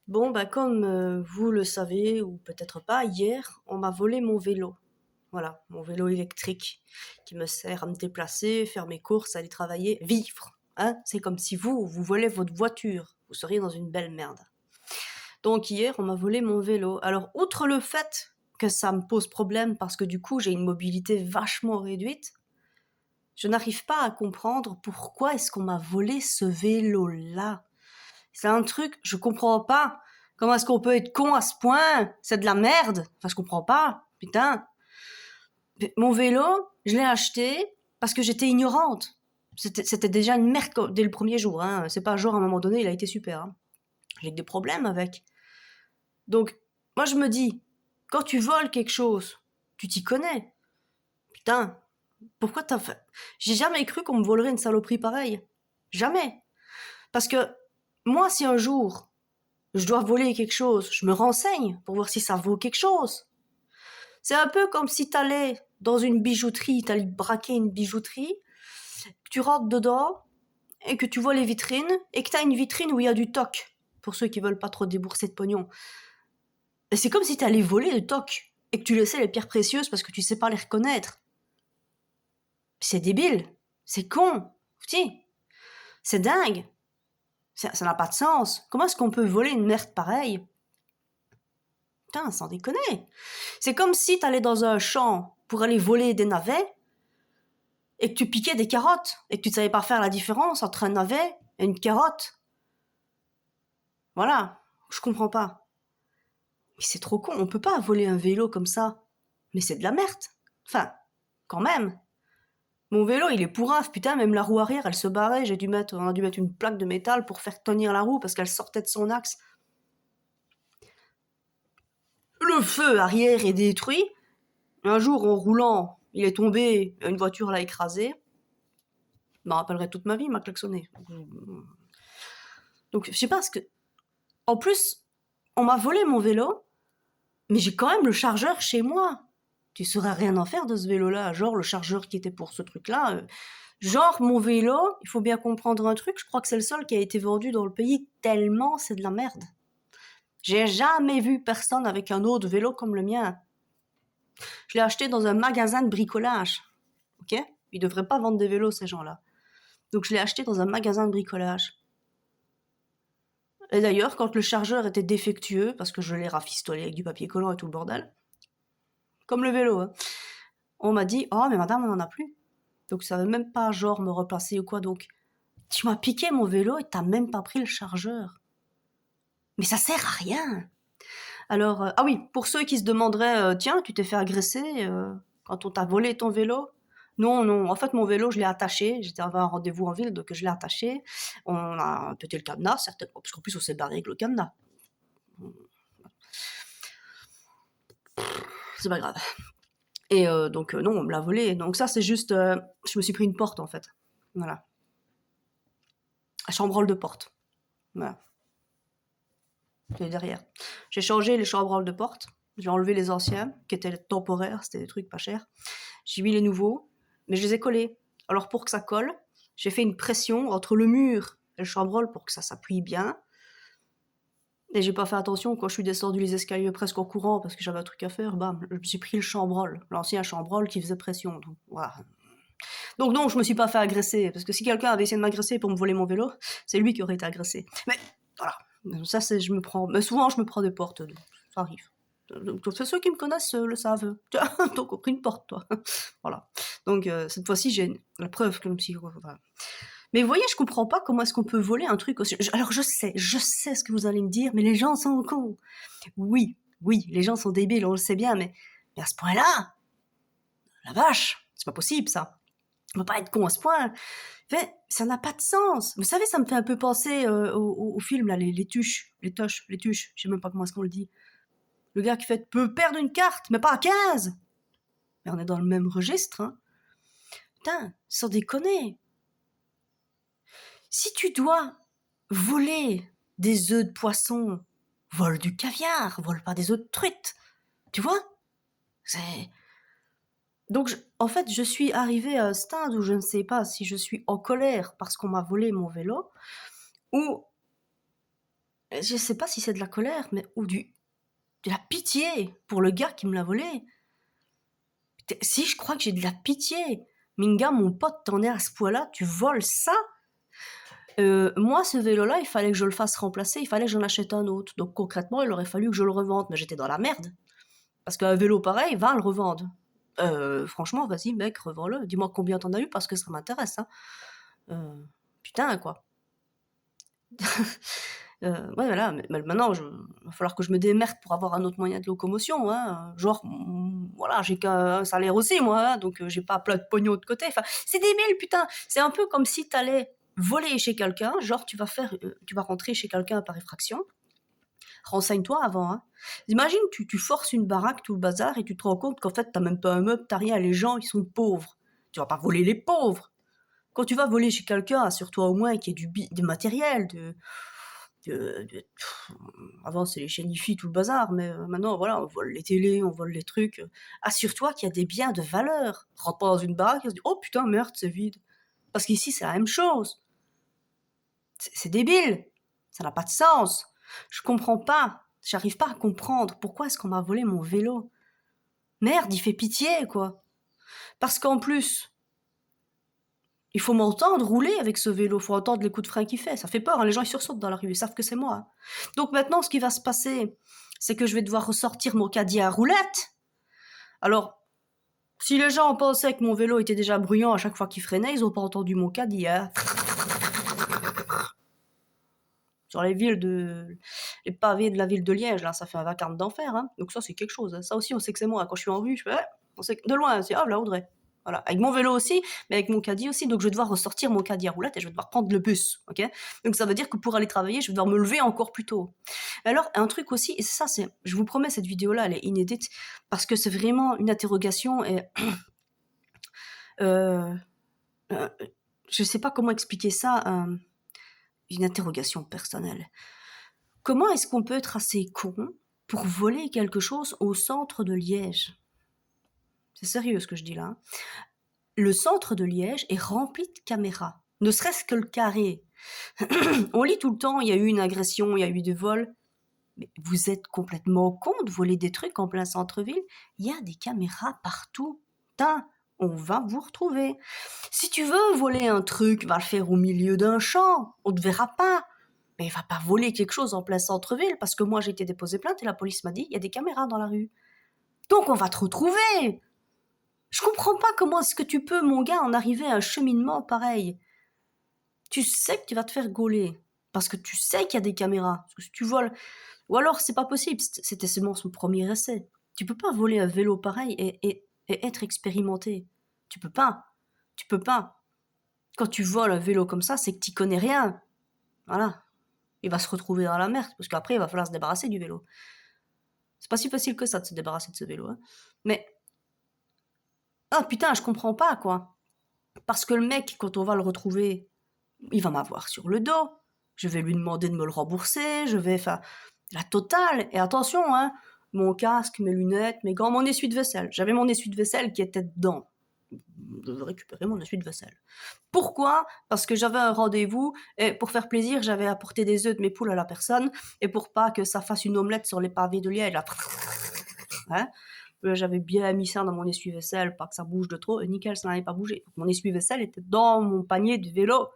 Bon, bah, comme vous le savez ou peut-être pas, hier, on m'a volé mon vélo. Voilà, mon vélo électrique qui me sert à me déplacer, faire mes courses, aller travailler, vivre. Hein? C'est comme si vous volez votre voiture. Vous seriez dans une belle merde. Donc hier, on m'a volé mon vélo. Alors, outre le fait que ça me pose problème parce que du coup, j'ai une mobilité vachement réduite, je n'arrive pas à comprendre pourquoi est-ce qu'on m'a volé ce vélo-là. C'est un truc, je comprends pas. Comment est-ce qu'on peut être con à ce point? C'est de la merde. Enfin, je comprends pas. Putain. Mon vélo, je l'ai acheté parce que j'étais ignorante. C'était déjà une merde dès le premier jour. Hein. C'est pas genre à un moment donné, il a été super. Hein. J'ai que des problèmes avec. Donc, moi je me dis, quand tu voles quelque chose, tu t'y connais. Putain, pourquoi t'as fait... J'ai jamais cru qu'on me volerait une saloperie pareille. Jamais. Parce que moi, si un jour je dois voler quelque chose, je me renseigne pour voir si ça vaut quelque chose. C'est un peu comme si t'allais dans une bijouterie, t'allais braquer une bijouterie, que tu rentres dedans et que tu vois les vitrines et que t'as une vitrine où il y a du toc, pour ceux qui veulent pas trop débourser de pognon. Et c'est comme si t'allais voler le toc et que tu laissais les pierres précieuses parce que tu sais pas les reconnaître. C'est débile, c'est con, putain, c'est dingue, ça n'a pas de sens. Comment est-ce qu'on peut voler une merde pareille? Putain, sans déconner. C'est comme si t'allais dans un champ pour aller voler des navets et que tu piquais des carottes et que tu ne savais pas faire la différence entre un navet et une carotte. Voilà, je comprends pas. Mais c'est trop con, on peut pas voler un vélo comme ça. Mais c'est de la merde. Enfin, quand même. Mon vélo, il est pourrave, putain, même la roue arrière, elle se barrait, on a dû mettre une plaque de métal pour faire tenir la roue parce qu'elle sortait de son axe. Le feu arrière est détruit. Un jour, en roulant, il est tombé, une voiture l'a écrasé. Je me rappellerai toute ma vie, il m'a klaxonné. Donc, je sais pas ce que... En plus, on m'a volé mon vélo, mais j'ai quand même le chargeur chez moi. Tu saurais rien en faire de ce vélo-là. Genre, le chargeur qui était pour ce truc-là. Genre, mon vélo, il faut bien comprendre un truc, je crois que c'est le seul qui a été vendu dans le pays tellement c'est de la merde. J'ai jamais vu personne avec un autre vélo comme le mien. Je l'ai acheté dans un magasin de bricolage. Ok? Ils devraient pas vendre des vélos, ces gens-là. Donc, je l'ai acheté dans un magasin de bricolage. Et d'ailleurs, quand le chargeur était défectueux, parce que je l'ai rafistolé avec du papier collant et tout le bordel, comme le vélo, hein, on m'a dit « Oh, mais madame, on n'en a plus. » Donc ça veut même pas genre me replacer ou quoi. Donc, tu m'as piqué mon vélo et t'as même pas pris le chargeur. Mais ça sert à rien. Alors, ah oui, pour ceux qui se demanderaient Tiens, tu t'es fait agresser quand on t'a volé ton vélo ?» Non, non. En fait, mon vélo, je l'ai attaché. J'étais à un rendez-vous en ville, donc je l'ai attaché. On a pété le cadenas, certainement, parce qu'en plus, on s'est barré avec le cadenas. C'est pas grave. Et donc non, on me l'a volé. Donc ça, c'est juste... je me suis pris une porte, en fait. Voilà. Un chambranle de porte. Voilà. C'est derrière. J'ai changé les chambranles de porte. J'ai enlevé les anciens, qui étaient temporaires, c'était des trucs pas chers. J'ai mis les nouveaux, mais je les ai collés. Alors pour que ça colle, j'ai fait une pression entre le mur et le chambranle pour que ça s'appuie bien. Et j'ai pas fait attention quand je suis descendu les escaliers presque en courant parce que j'avais un truc à faire. Bam, je me suis pris le chambranle, l'ancien chambranle qui faisait pression. Donc voilà. Donc non, je me suis pas fait agresser, parce que si quelqu'un avait essayé de m'agresser pour me voler mon vélo, c'est lui qui aurait été agressé. Mais voilà, ça c'est, je me prends, mais souvent je me prends des portes, ça arrive. Donc, ceux qui me connaissent le savent. Tu as donc pris une porte, toi. Voilà. Donc cette fois-ci, j'ai la preuve que si. Voilà. Mais vous voyez, je comprends pas comment est-ce qu'on peut voler un truc aussi. Alors je sais ce que vous allez me dire, mais les gens sont cons. Oui, oui, les gens sont débiles, on le sait bien, mais à ce point-là, la vache, c'est pas possible ça. On peut pas être con à ce point. Mais ça n'a pas de sens. Vous savez, ça me fait un peu penser au film, là, les tuches, les tuches, je sais même pas comment est-ce qu'on le dit. Le gars qui fait peut perdre une carte, mais pas à 15. Mais on est dans le même registre, hein. Putain, sans déconner. Si tu dois voler des œufs de poisson, vole du caviar, vole pas des œufs de truite. Tu vois? C'est... Donc, en fait, je suis arrivée à un stade où je ne sais pas si je suis en colère parce qu'on m'a volé mon vélo, ou Je sais pas si c'est de la colère, mais ou de la pitié pour le gars qui me l'a volé. Si, je crois que j'ai de la pitié. Minga, mon pote, t'en es à ce point-là, tu voles ça? Moi, ce vélo-là, il fallait que je le fasse remplacer, il fallait que j'en achète un autre. Donc concrètement, il aurait fallu que je le revende, mais j'étais dans la merde. Parce qu'un vélo pareil, va le revendre. Franchement, vas-y, mec, revends-le. Dis-moi combien t'en as eu parce que ça m'intéresse. Hein. Euh, putain, quoi. Ouais, voilà, mais maintenant, il va falloir que je me démerde pour avoir un autre moyen de locomotion. Hein. Genre, voilà, j'ai qu'un salaire aussi, moi, hein, donc j'ai pas plein de pognon de côté. Enfin, c'est débile, putain. C'est un peu comme si t'allais voler chez quelqu'un, genre tu vas rentrer chez quelqu'un par effraction. Renseigne-toi avant. Hein. Imagine, tu forces une baraque, tout le bazar, et tu te rends compte qu'en fait, t'as même pas un meuble, t'as rien, les gens, ils sont pauvres. Tu vas pas voler les pauvres. Quand tu vas voler chez quelqu'un, assure-toi au moins qu'il y ait du matériel, avant, c'est les chaînes tout le bazar, mais maintenant, voilà, on vole les télés, on vole les trucs. Assure-toi qu'il y a des biens de valeur. Rentre pas dans une baraque et se dit, oh putain, merde, c'est vide. Parce qu'ici, c'est la même chose. C'est débile. Ça n'a pas de sens. Je comprends pas. J'arrive pas à comprendre. Pourquoi est-ce qu'on m'a volé mon vélo? Merde, il fait pitié, quoi. Parce qu'en plus, il faut m'entendre rouler avec ce vélo. Il faut entendre les coups de frein qu'il fait. Ça fait peur. Hein. Les gens, ils sursautent dans la rue. Ils savent que c'est moi. Hein. Donc maintenant, ce qui va se passer, c'est que je vais devoir ressortir mon caddie à roulettes. Alors, si les gens pensaient que mon vélo était déjà bruyant à chaque fois qu'il freinait, ils n'ont pas entendu mon caddie. Hein. Sur les pavés de la ville de Liège, là, ça fait un vacarme d'enfer. Hein. Donc ça, c'est quelque chose. Hein. Ça aussi, on sait que c'est moi. Quand je suis en rue, je fais, on sait que de loin, c'est, ah, là, Audrey. Voilà. Avec mon vélo aussi, mais avec mon caddie aussi. Donc je vais devoir ressortir mon caddie à roulette et je vais devoir prendre le bus. Ok. Donc ça veut dire que pour aller travailler, je vais devoir me lever encore plus tôt. Alors, un truc aussi, et ça, c'est, je vous promets, cette vidéo-là, elle est inédite parce que c'est vraiment une interrogation et euh, je sais pas comment expliquer ça. Une interrogation personnelle. Comment est-ce qu'on peut être assez con pour voler quelque chose au centre de Liège? C'est sérieux ce que je dis là. Hein. Le centre de Liège est rempli de caméras, ne serait-ce que le carré. On lit tout le temps, il y a eu une agression, il y a eu des vols. Mais vous êtes complètement con de voler des trucs en plein centre-ville. Il y a des caméras partout. Putain, on va vous retrouver. Si tu veux voler un truc, va le faire au milieu d'un champ. On ne te verra pas. Mais il va pas voler quelque chose en plein centre-ville parce que moi j'ai été déposé plainte et la police m'a dit il y a des caméras dans la rue. Donc on va te retrouver. Je comprends pas comment est-ce que tu peux, mon gars, en arriver à un cheminement pareil. Tu sais que tu vas te faire gauler parce que tu sais qu'il y a des caméras. Parce que si tu voles, ou alors c'est pas possible. C'était seulement son premier essai. Tu peux pas voler un vélo pareil et être expérimenté. Tu peux pas. Tu peux pas. Quand tu voles un vélo comme ça, c'est que tu connais rien. Voilà. Il va se retrouver dans la merde, parce qu'après, il va falloir se débarrasser du vélo. C'est pas si facile que ça de se débarrasser de ce vélo. Hein. Mais, ah putain, je comprends pas, quoi. Parce que le mec, quand on va le retrouver, il va m'avoir sur le dos. Je vais lui demander de me le rembourser, je vais faire la totale. Et attention, hein, mon casque, mes lunettes, mes gants, mon essuie-de-vaisselle. J'avais mon essuie-de-vaisselle qui était dedans. Je devais récupérer mon essuie-de-vaisselle. Pourquoi? Parce que j'avais un rendez-vous et pour faire plaisir, j'avais apporté des œufs de mes poules à la personne et pour pas que ça fasse une omelette sur les pavés de Liège, là, hein, j'avais bien mis ça dans mon essuie-vaisselle, pas que ça bouge de trop, et nickel, ça n'avait pas bougé. Mon essuie-vaisselle était dans mon panier de vélo.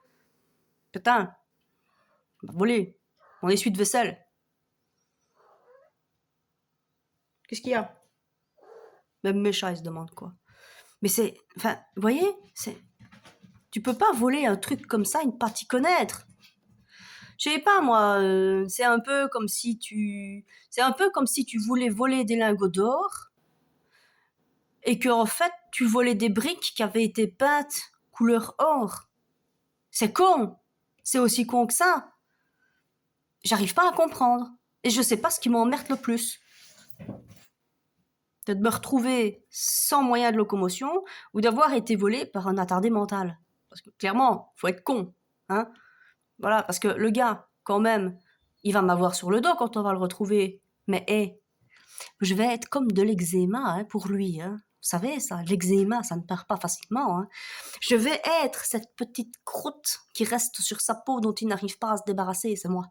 Putain, volé. Mon essuie-de-vaisselle. Qu'est-ce qu'il y a? Même mes chats, ils se demandent quoi. Mais c'est... Enfin, vous voyez, c'est... Tu peux pas voler un truc comme ça et ne pas t'y connaître. Je sais pas moi, c'est un peu comme si tu voulais voler des lingots d'or et que en fait tu volais des briques qui avaient été peintes couleur or. C'est con. C'est aussi con que ça. J'arrive pas à comprendre et je sais pas ce qui m'emmerde le plus. De me retrouver sans moyen de locomotion ou d'avoir été volé par un attardé mental. Parce que clairement, faut être con, hein. Voilà, parce que le gars, quand même, il va m'avoir sur le dos quand on va le retrouver. Mais je vais être comme de l'eczéma hein, pour lui. Hein. Vous savez, ça, l'eczéma, ça ne part pas facilement. Hein. Je vais être cette petite croûte qui reste sur sa peau dont il n'arrive pas à se débarrasser, c'est moi.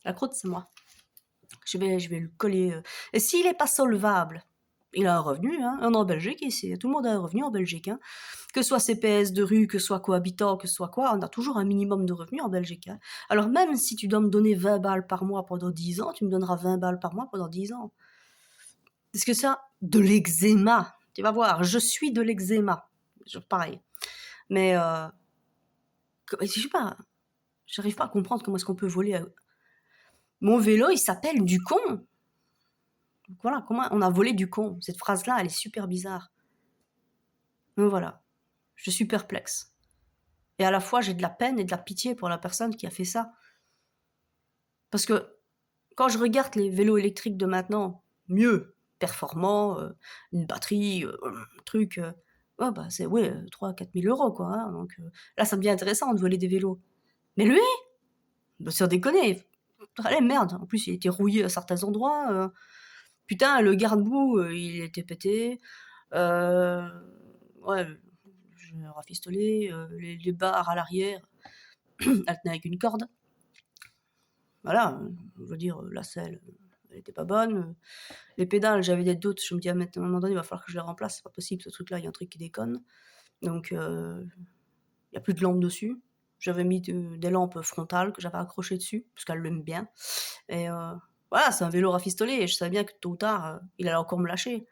La croûte, c'est moi. Je vais le coller. Et s'il n'est pas solvable, il a un revenu. Hein. On est en Belgique ici. Tout le monde a un revenu en Belgique. Hein. Que ce soit CPS de rue, que ce soit cohabitant, que ce soit quoi, on a toujours un minimum de revenus en Belgique. Hein. Alors même si tu dois me donner 20 balles par mois pendant 10 ans, tu me donneras 20 balles par mois pendant 10 ans. Parce que ça, de l'eczéma. Tu vas voir, je suis de l'eczéma. Pareil. Mais je sais pas, j'arrive pas à comprendre comment est-ce qu'on peut voler. Mon vélo, il s'appelle du con. Donc voilà, comment on a volé du con. Cette phrase-là, elle est super bizarre. Donc voilà, je suis perplexe. Et à la fois, j'ai de la peine et de la pitié pour la personne qui a fait ça. Parce que quand je regarde les vélos électriques de maintenant, mieux, performants, une batterie, truc, ouais, bah c'est 3 000 à 4 000 euros, quoi. Hein, donc là, ça devient intéressant de voler des vélos. Mais lui, bah, sans déconner, allez, merde, en plus, il était rouillé à certains endroits. Putain, le garde-boue, il était pété. Ouais, je rafistolé. Les barres à l'arrière, elles tenaient avec une corde. Voilà, je veux dire, la selle, elle était pas bonne. Les pédales, j'avais des doutes. Je me dis, à un moment donné, il va falloir que je les remplace. C'est pas possible, ce truc-là, il y a un truc qui déconne. Donc, il n'y a plus de lampe dessus. J'avais mis des lampes frontales que j'avais accrochées dessus, parce qu'elle l'aime bien. Et voilà, c'est un vélo rafistolé. Et je savais bien que tôt ou tard, il allait encore me lâcher.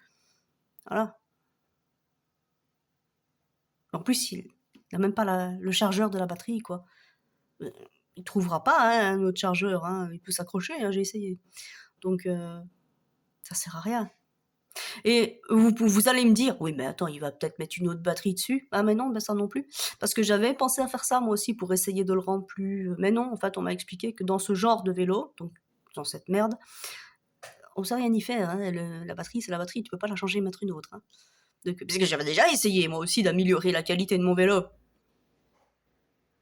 Voilà. En plus, il n'a même pas le chargeur de la batterie, quoi. Il trouvera pas hein, un autre chargeur. Hein. Il peut s'accrocher, hein, j'ai essayé. Donc, ça sert à rien. Et vous allez me dire, oui, mais attends, il va peut-être mettre une autre batterie dessus. Ah, mais non, ben ça non plus. Parce que j'avais pensé à faire ça, moi aussi, pour essayer de le rendre plus. Mais non, en fait, on m'a expliqué que dans ce genre de vélo, donc dans cette merde, on sait rien y faire. Hein. La batterie, c'est la batterie, tu peux pas la changer et mettre une autre. Hein. Donc, parce que j'avais déjà essayé, moi aussi, d'améliorer la qualité de mon vélo.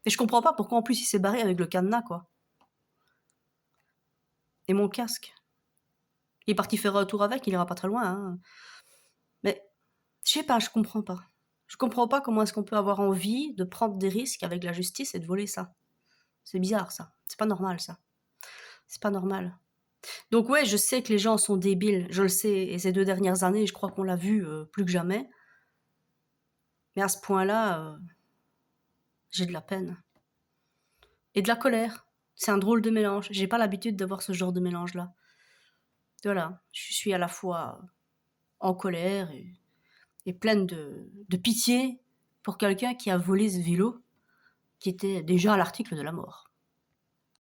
Et je comprends pas pourquoi en plus il s'est barré avec le cadenas, quoi. Et mon casque. Il est parti faire un tour avec, il ira pas très loin. Hein. Mais je sais pas, je comprends pas. Je comprends pas comment est-ce qu'on peut avoir envie de prendre des risques avec la justice et de voler ça. C'est bizarre ça. C'est pas normal ça. C'est pas normal. Donc ouais, je sais que les gens sont débiles, je le sais. Et ces 2 dernières années, je crois qu'on l'a vu plus que jamais. Mais à ce point-là, j'ai de la peine. Et de la colère. C'est un drôle de mélange. J'ai pas l'habitude d'avoir ce genre de mélange-là. Voilà, je suis à la fois en colère et pleine de pitié pour quelqu'un qui a volé ce vélo qui était déjà à l'article de la mort.